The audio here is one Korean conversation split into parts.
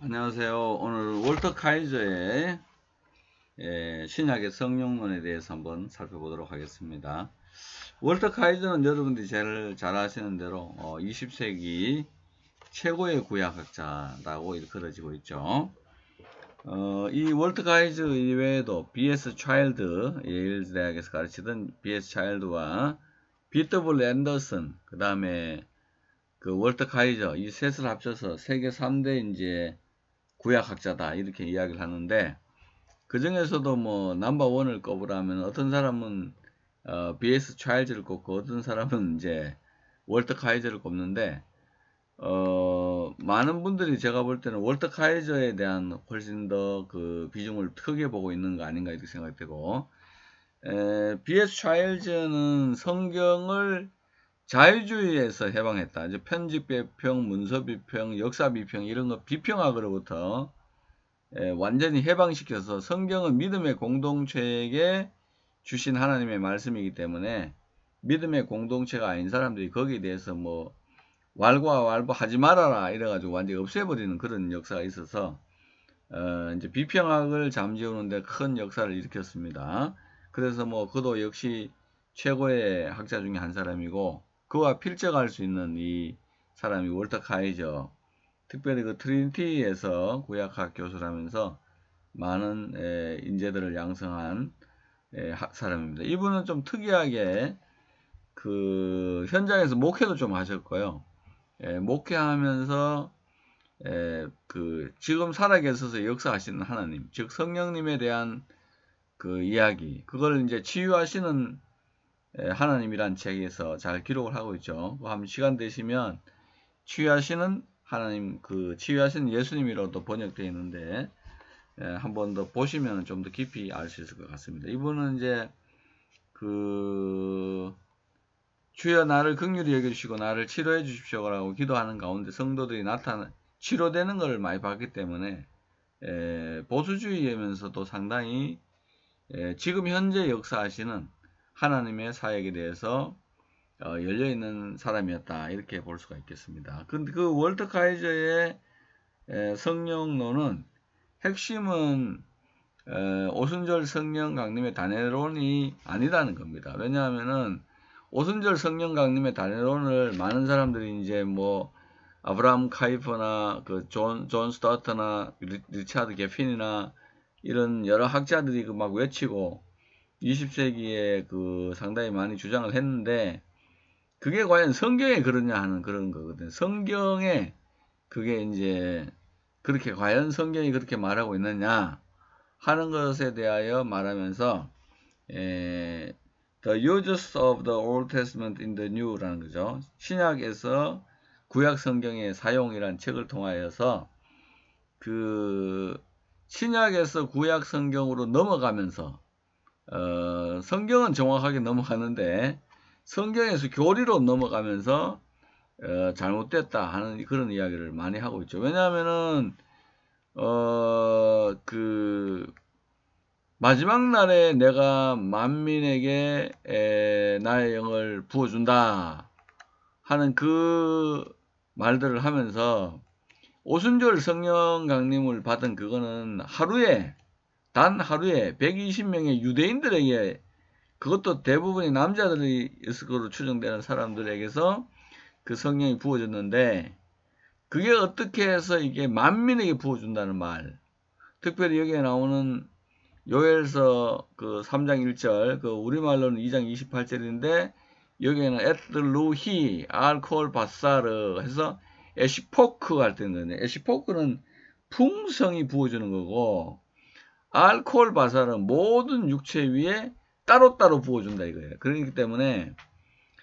안녕하세요. 오늘 월터 카이저의 신약의 성령론에 대해서 한번 살펴보도록 하겠습니다. 월터 카이저는 여러분들이 제일 잘 아시는 대로 20세기 최고의 구약학자라고 일컬어지고 있죠. 이 월터 카이저 이외에도 B.S. 차일드, 예일 대학에서 가르치던 B.S. 차일드와 B.W. 앤더슨, 그 다음에 그 월터 카이저 이 셋을 합쳐서 세계 3대 이제 구약학자다 이렇게 이야기를 하는데, 그 중에서도 뭐 넘버 원을 꼽으라면 어떤 사람은 B.S. 차일즈를 꼽고 어떤 사람은 이제 월터 카이저를 꼽는데, 많은 분들이 제가 볼 때는 월터 카이저에 대한 훨씬 더 그 비중을 크게 보고 있는 거 아닌가 이렇게 생각되고, B.S. 차일즈는 성경을 자유주의에서 해방했다. 이제 편집 비평, 문서 비평, 역사 비평 이런 거 비평학으로부터 완전히 해방시켜서 성경은 믿음의 공동체에게 주신 하나님의 말씀이기 때문에 믿음의 공동체가 아닌 사람들이 거기에 대해서 뭐 왈가왈부 하지 말아라 이래가지고 완전히 없애버리는 그런 역사가 있어서 이제 비평학을 잠재우는데 큰 역사를 일으켰습니다. 그래서 뭐 그도 역시 최고의 학자 중에 한 사람이고, 그와 필적할 수 있는 이 사람이 월터 카이저, 특별히 그 트리니티에서 구약학 교수라면서 많은 인재들을 양성한 사람입니다. 이분은 좀 특이하게 그 현장에서 목회도 좀 하셨고요. 목회하면서 그 지금 살아계셔서 역사하시는 하나님, 즉 성령님에 대한 그 이야기, 그걸 이제 치유하시는 하나님이란 책에서 잘 기록을 하고 있죠. 한번 시간 되시면 치유하시는 하나님, 그 치유하시는 예수님이라고도 번역되어 있는데 한 번 더 보시면 좀 더 깊이 알 수 있을 것 같습니다. 이분은 이제 그 주여 나를 긍휼히 여겨주시고 나를 치료해 주십시오라고 기도하는 가운데 성도들이 치료되는 것을 많이 봤기 때문에 보수주의이면서도 상당히 지금 현재 역사하시는 하나님의 사역에 대해서 열려있는 사람이었다 이렇게 볼 수가 있겠습니다. 근데 그 월터 카이저의 성령론은 핵심은 오순절 성령 강림의 단회론이 아니라는 겁니다. 왜냐하면은 오순절 성령 강림의 단회론을 많은 사람들이 이제 뭐 아브라함 카이퍼나 그 존 스타터나 리차드 게핀이나 이런 여러 학자들이 그 막 외치고 20세기에 그 상당히 많이 주장을 했는데, 그게 과연 성경에 그러냐 하는 그런 거거든요. 성경에 그게 이제 그렇게 과연 성경이 그렇게 말하고 있느냐 하는 것에 대하여 말하면서 The Uses of the Old Testament in the New라는 거죠. 신약에서 구약 성경의 사용이라는 책을 통하여서 그 신약에서 구약 성경으로 넘어가면서 성경은 정확하게 넘어가는데 성경에서 교리로 넘어가면서 잘못됐다 하는 그런 이야기를 많이 하고 있죠. 왜냐하면은 그 마지막 날에 내가 만민에게 나의 영을 부어준다 하는 그 말들을 하면서 오순절 성령 강림을 받은 그거는 단 하루에 120명의 유대인들에게, 그것도 대부분이 남자들이 있을 것으로 추정되는 사람들에게서 그 성령이 부어졌는데, 그게 어떻게 해서 이게 만민에게 부어준다는 말, 특별히 여기에 나오는 요엘서 그 3장 1절, 그 우리말로는 2장 28절인데 여기에는 에틀루히 알코올 바사르 해서 에시포크 할 때는, 에시포크는 풍성이 부어주는 거고, 알코올 바사르는 모든 육체 위에 따로따로 부어준다 이거예요. 그렇기 때문에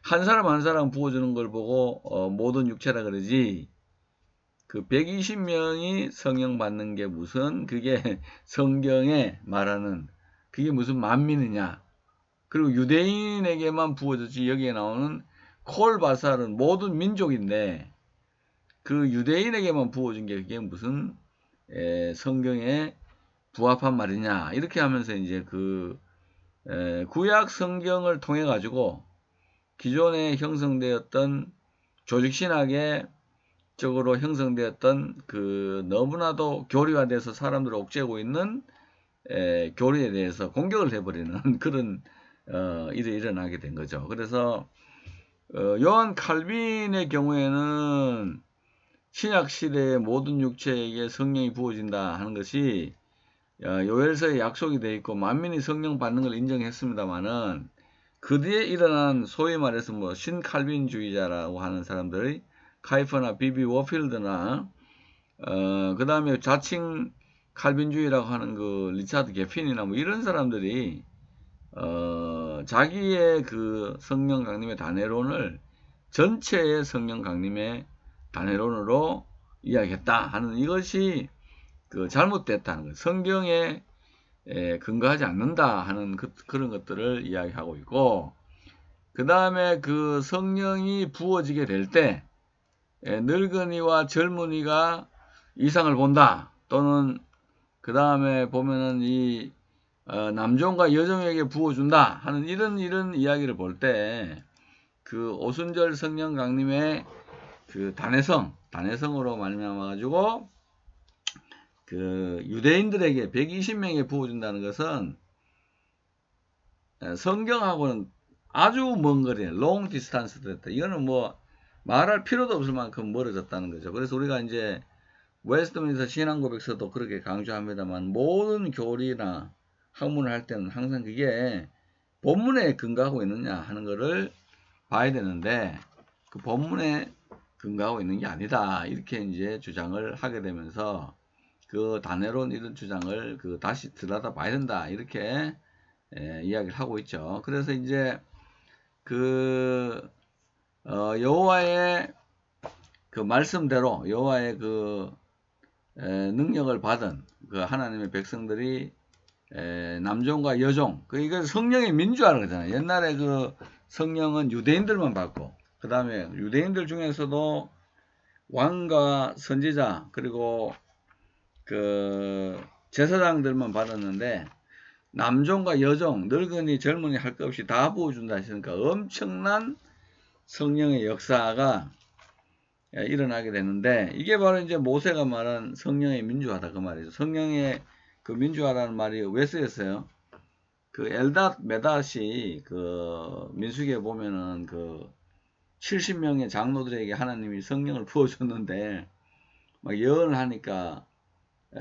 한 사람 한 사람 부어주는 걸 보고 모든 육체라 그러지, 그 120명이 성령 받는 게 무슨 그게 성경에 말하는 그게 무슨 만민이냐. 그리고 유대인에게만 부어졌지, 여기에 나오는 콜바살은 모든 민족인데 그 유대인에게만 부어준 게 그게 무슨 성경에 부합한 말이냐 이렇게 하면서 이제 그 구약 성경을 통해 가지고 기존에 형성되었던 조직신학의 적으로 형성되었던 그 너무나도 교리가 돼서 사람들을 옥죄고 있는 교리에 대해서 공격을 해버리는 그런 일이 일어나게 된 거죠. 그래서 요한 칼빈의 경우에는 신약 시대의 모든 육체에게 성령이 부어진다 하는 것이 요엘서에 약속이 되어 있고 만민이 성령 받는 걸 인정했습니다만은 그 뒤에 일어난 소위 말해서 뭐 신칼빈주의자라고 하는 사람들의 카이퍼나 비비 워필드나 그 다음에 자칭 칼빈주의라고 하는 그 리차드 게핀이나 뭐 이런 사람들이 자기의 그 성령 강림의 단회론을 전체의 성령 강림의 단회론으로 이야기했다 하는 이것이 그 잘못됐다는 것, 성경에 근거하지 않는다 하는 그런 것들을 이야기하고 있고, 그 다음에 그 성령이 부어지게 될 때 늙은이와 젊은이가 이상을 본다, 또는 그 다음에 보면은 이 남종과 여종에게 부어준다 하는 이런 이야기를 볼 때 그 오순절 성령 강림의 그 단회성으로 말미암아 가지고 그 유대인들에게 120명에 부어준다는 것은 성경하고는 아주 먼 거리에 long distance 됐다. 이거는 뭐 말할 필요도 없을 만큼 멀어졌다는 거죠. 그래서 우리가 이제 웨스트민스터 신앙고백서도 그렇게 강조합니다만 모든 교리나 학문을 할 때는 항상 그게 본문에 근거하고 있느냐 하는 거를 봐야 되는데 그 본문에 근거하고 있는 게 아니다. 이렇게 이제 주장을 하게 되면서 그 단회론 이런 주장을 그 다시 들여다 봐야 된다. 이렇게 이야기를 하고 있죠. 그래서 이제 그 여호와의 그 말씀대로 여호와의 그 능력을 받은 그 하나님의 백성들이 남종과 여종, 그 이거 성령의 민주화라는 거잖아요. 옛날에 그 성령은 유대인들만 받고, 그 다음에 유대인들 중에서도 왕과 선지자 그리고 그 제사장들만 받았는데 남종과 여종, 늙은이, 젊은이 할 것 없이 다 부어준다 했으니까 엄청난 성령의 역사가 일어나게 되는데, 이게 바로 이제 모세가 말한 성령의 민주화다 그 말이죠. 성령의 그 민주화라는 말이 왜 쓰였어요? 그 엘닷 메닷이 그 민수기에 보면은 그 70명의 장로들에게 하나님이 성령을 부어줬는데 막 예언을 하니까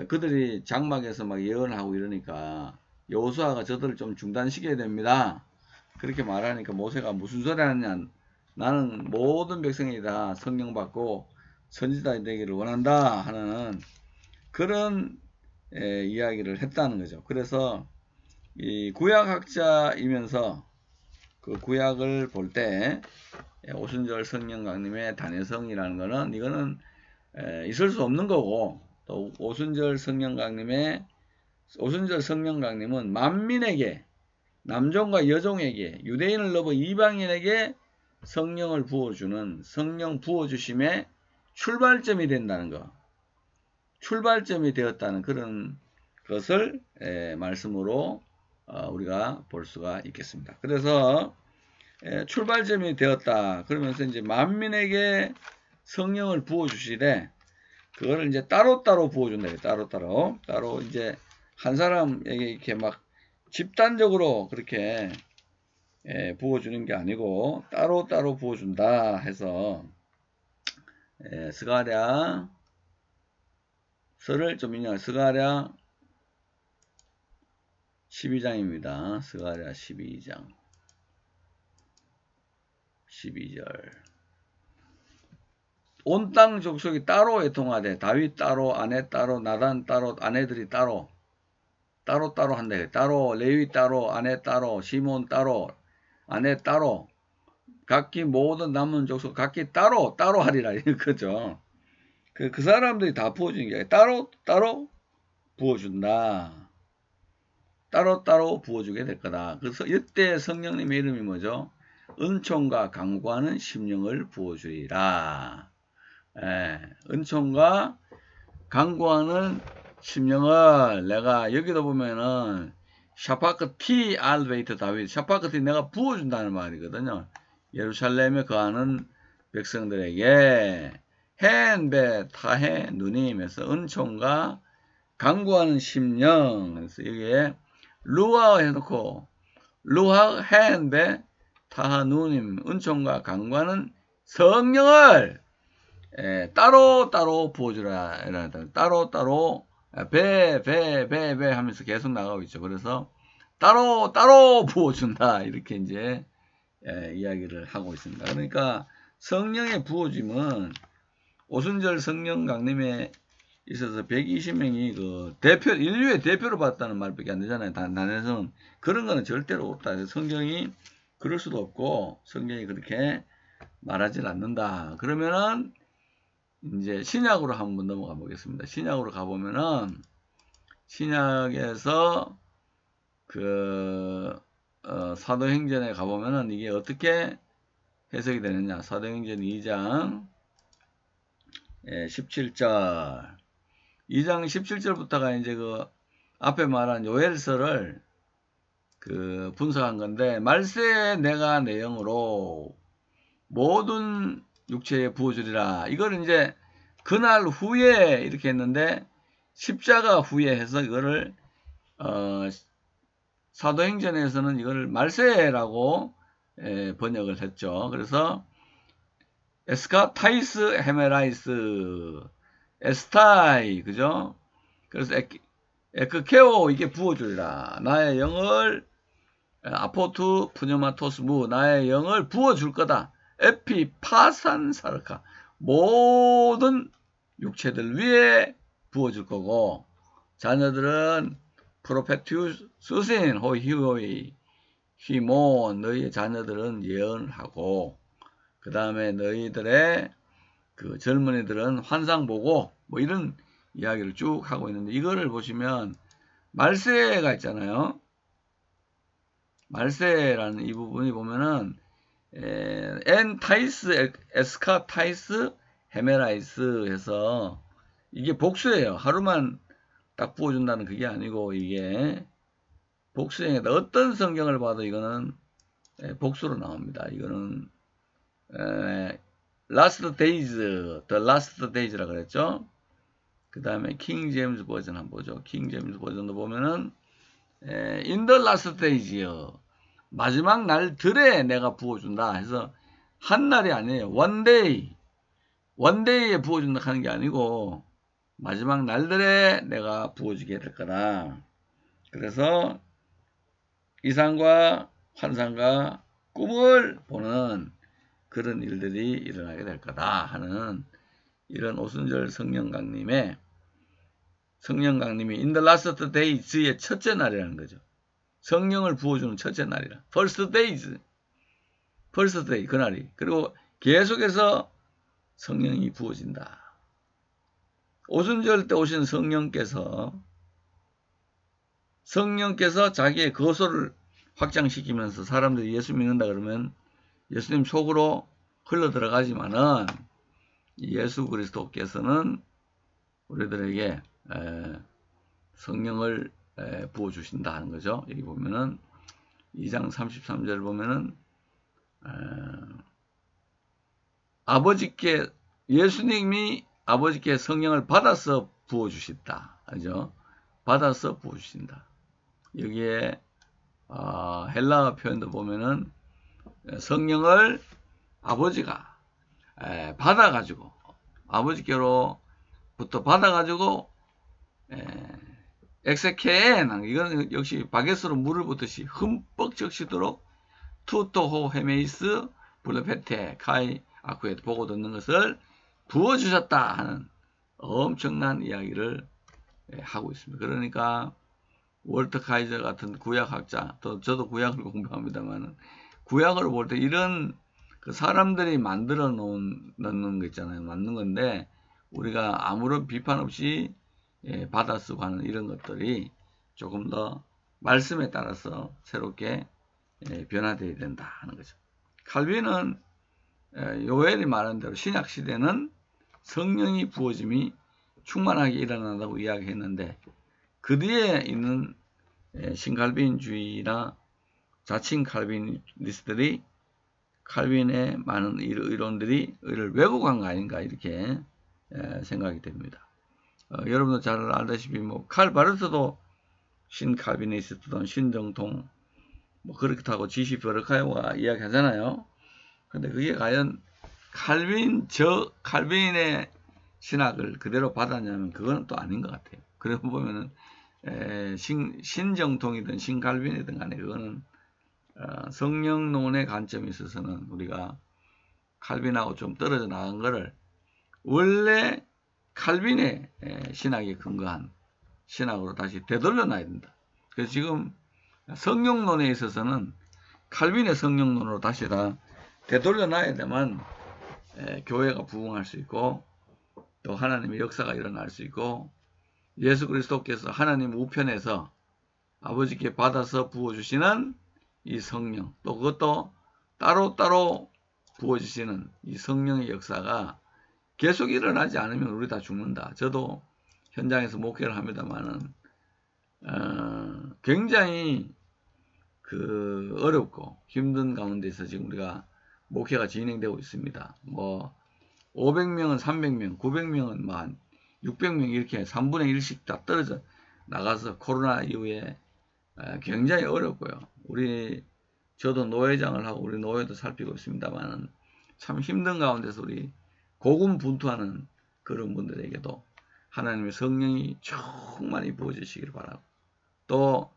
그들이 장막에서 막 예언을 하고 이러니까 여호수아가 저들을 좀 중단시켜야 됩니다. 그렇게 말하니까 모세가 무슨 소리 하느냐, 나는 모든 백성이 다 성령 받고 선지자 되기를 원한다 하는 그런 이야기를 했다는 거죠. 그래서 이 구약학자이면서 그 구약을 볼 때 오순절 성령 강림의 단회성이라는 거는 이거는 있을 수 없는 거고, 또 오순절 성령 강림은 만민에게, 남종과 여종에게, 유대인을 넘어 이방인에게 성령을 부어주는 성령 부어주심의 출발점이 된다는 거, 출발점이 되었다는 그런 것을 말씀으로 우리가 볼 수가 있겠습니다. 그래서 출발점이 되었다 그러면서 이제 만민에게 성령을 부어주시되 그거를 이제 따로따로 부어준다. 따로 이제 한 사람에게 이렇게 막 집단적으로 그렇게 부어주는 게 아니고 따로따로 부어준다 해서 스가랴서를 좀 인용할 스가랴 12장입니다. 스가랴 12장 12절 온 땅 족속이 따로 애통하되 다윗 따로 아내 따로 나단 따로 아내들이 따로 한다. 따로 레위 따로 아내 따로 시몬 따로 아내 따로 각기 모든 남은 족속 각기 따로 하리라 이거죠. 그 사람들이 다 부어주는 게 따로 부어준다. 따로 부어주게 될 거다. 그래서 이때 성령님의 이름이 뭐죠? 은총과 강구하는 심령을 부어주리라. 은총과 강구하는 심령을 내가 여기도 보면은 샤파크 티 알베이트 다윗, 샤파크 티 내가 부어준다는 말이거든요. 예루살렘에 거하는 백성들에게 해인배 타해 누님에서 은총과 강구하는 심령. 그래서 여기에 루아 해놓고 루하 해인배 타하 누님 은총과 강구하는 성령을 따로 부어주라. 따로 배 하면서 계속 나가고 있죠. 그래서 따로 부어준다. 이렇게 이제 이야기를 하고 있습니다. 그러니까 성령의 부어짐은 오순절 성령 강림에 있어서 120명이 그 인류의 대표로 봤다는 말밖에 안 되잖아요. 단에서는 그런 거는 절대로 없다. 성경이 그럴 수도 없고 성경이 그렇게 말하지 않는다. 그러면은 이제 신약으로 한번 넘어가 보겠습니다. 신약으로 가보면은 신약에서 사도행전에 가보면은 이게 어떻게 해석이 되느냐. 사도행전 2장 17절 2장 17절부터가 이제 그 앞에 말한 요엘서를 분석한 건데, 말세에 내가 내 영으로 모든 육체에 부어주리라. 이걸 이제 그날 후에 이렇게 했는데 십자가 후에 해서 이거를 사도행전에서는 이걸 말세라고 번역을 했죠. 그래서 에스카타이스 헤메라이스 에스타이, 그죠? 그래서 에크케오, 이게 부어주리라. 나의 영을 아포투 푸뉴마토스무, 나의 영을 부어줄 거다. 에피 파산 사르카, 모든 육체들 위에 부어줄 거고, 자녀들은 프로페튜스신 호히호이 히모, 너희의 자녀들은 예언을 하고, 그 다음에 너희들의 젊은이들은 환상 보고, 뭐 이런 이야기를 쭉 하고 있는데, 이거를 보시면 말세가 있잖아요. 말세라는 이 부분이 보면은 엔타이스 에스카타이스 헤메라이스 해서 이게 복수예요. 하루만 딱 부어준다는 그게 아니고 이게 복수행이다. 어떤 성경을 봐도 이거는 복수로 나옵니다. 이거는 Last Days, The Last Days라 그랬죠. 그 다음에 킹 제임스 버전 한번 보죠. 킹 제임스 버전도 보면은 In the Last Days요. 마지막 날들에 내가 부어준다 해서 한 날이 아니에요. One day에 부어준다 하는 게 아니고 마지막 날들에 내가 부어주게 될 거다. 그래서 이상과 환상과 꿈을 보는 그런 일들이 일어나게 될 거다 하는 이런 오순절 성령 강림이 In the last days의 첫째 날이라는 거죠. 성령을 부어주는 첫째 날이라. First day, 그날이. 그리고 계속해서 성령이 부어진다. 오순절 때 오신 성령께서 자기의 거소를 확장시키면서 사람들이 예수 믿는다 그러면 예수님 속으로 흘러 들어가지만은 예수 그리스도께서는 우리들에게 성령을 부어주신다 하는 거죠. 여기 보면은 2장 33절 보면은 예수님이 아버지께 성령을 받아서 부어주신다. 그죠? 받아서 부어주신다. 여기에 헬라어 표현도 보면은 성령을 아버지가 받아가지고 아버지께로부터 받아가지고 엑세케엔, 이건 역시 바게스로 물을 붓듯이 흠뻑 적시도록 투토호 헤메이스 블레페테 카이 아쿠에 보고 듣는 것을 부어주셨다 하는 엄청난 이야기를 하고 있습니다. 그러니까 월터 카이저 같은 구약학자, 또 저도 구약을 공부합니다만 구약을 볼 때 이런 사람들이 만들어 놓는 거 있잖아요. 맞는 건데 우리가 아무런 비판 없이 받아쓰고 하는 이런 것들이 조금 더 말씀에 따라서 새롭게 변화되어야 된다 하는 거죠. 칼빈은 요엘이 말한 대로 신약 시대는 성령이 부어짐이 충만하게 일어난다고 이야기했는데 그 뒤에 있는 신칼빈주의나 자칭 칼빈리스트들이 칼빈의 많은 이론들이 이를 왜곡한 거 아닌가 이렇게 생각이 됩니다. 여러분도 잘 알다시피 뭐 칼바르트도 신칼비니스트든 신정통 뭐 그렇다고 지시 베르카요가 이야기하잖아요. 근데 그게 과연 칼빈의 신학을 그대로 받았냐면 그거는 또 아닌 것 같아요. 그래서 보면은 신정통이든 신칼빈이든 간에 그거는 성령론의 관점에 있어서는 우리가 칼빈하고 좀 떨어져 나간 거를 원래 칼빈의 신학에 근거한 신학으로 다시 되돌려 놔야 된다. 그래서 지금 성령론에 있어서는 칼빈의 성령론으로 다시 다 되돌려 놔야 되만 교회가 부흥할 수 있고 또 하나님의 역사가 일어날 수 있고 예수 그리스도께서 하나님 우편에서 아버지께 받아서 부어주시는 이 성령 또 그것도 따로따로 부어주시는 이 성령의 역사가 계속 일어나지 않으면 우리 다 죽는다. 저도 현장에서 목회를 합니다만은 굉장히 어렵고 힘든 가운데서 지금 우리가 목회가 진행되고 있습니다. 뭐 500명은 300명, 900명은 뭐 한 600명 이렇게 3분의 1씩 다 떨어져 나가서 코로나 이후에 굉장히 어렵고요. 저도 노회장을 하고 우리 노회도 살피고 있습니다만은 참 힘든 가운데서 우리 고군분투하는 그런 분들에게도 하나님의 성령이 충만히 부어주시기를 바라고 또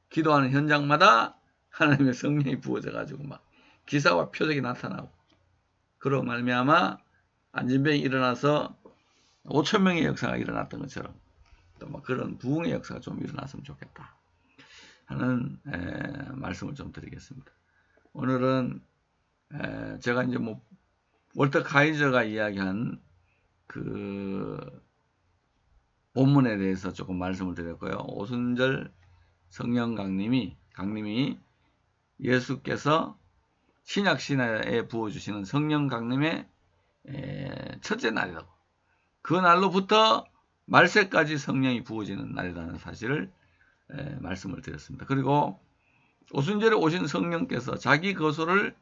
기도하는 현장마다 하나님의 성령이 부어져 가지고 막 기사와 표적이 나타나고 그로 말미암아 안진병이 일어나서 5,000명의 역사가 일어났던 것처럼 또 막 그런 부흥의 역사가 좀 일어났으면 좋겠다 하는 말씀을 좀 드리겠습니다. 오늘은 제가 이제 뭐 월터 카이저가 이야기한 그 본문에 대해서 조금 말씀을 드렸고요. 오순절 성령 강림이 예수께서 신약 신화에 부어주시는 성령 강림의 첫째 날이라고. 그 날로부터 말세까지 성령이 부어지는 날이라는 사실을 말씀을 드렸습니다. 그리고 오순절에 오신 성령께서 자기 거소를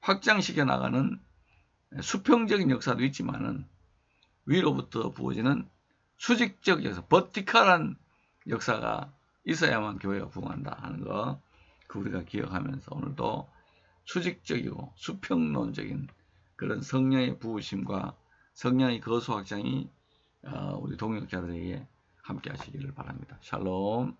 확장시켜 나가는 수평적인 역사도 있지만은 위로부터 부어지는 수직적 역사, 버티컬한 역사가 있어야만 교회가 부흥한다 하는 거 우리가 기억하면서 오늘도 수직적이고 수평론적인 그런 성령의 부으심과 성령의 거소 확장이 우리 동역자들에게 함께 하시기를 바랍니다. 샬롬.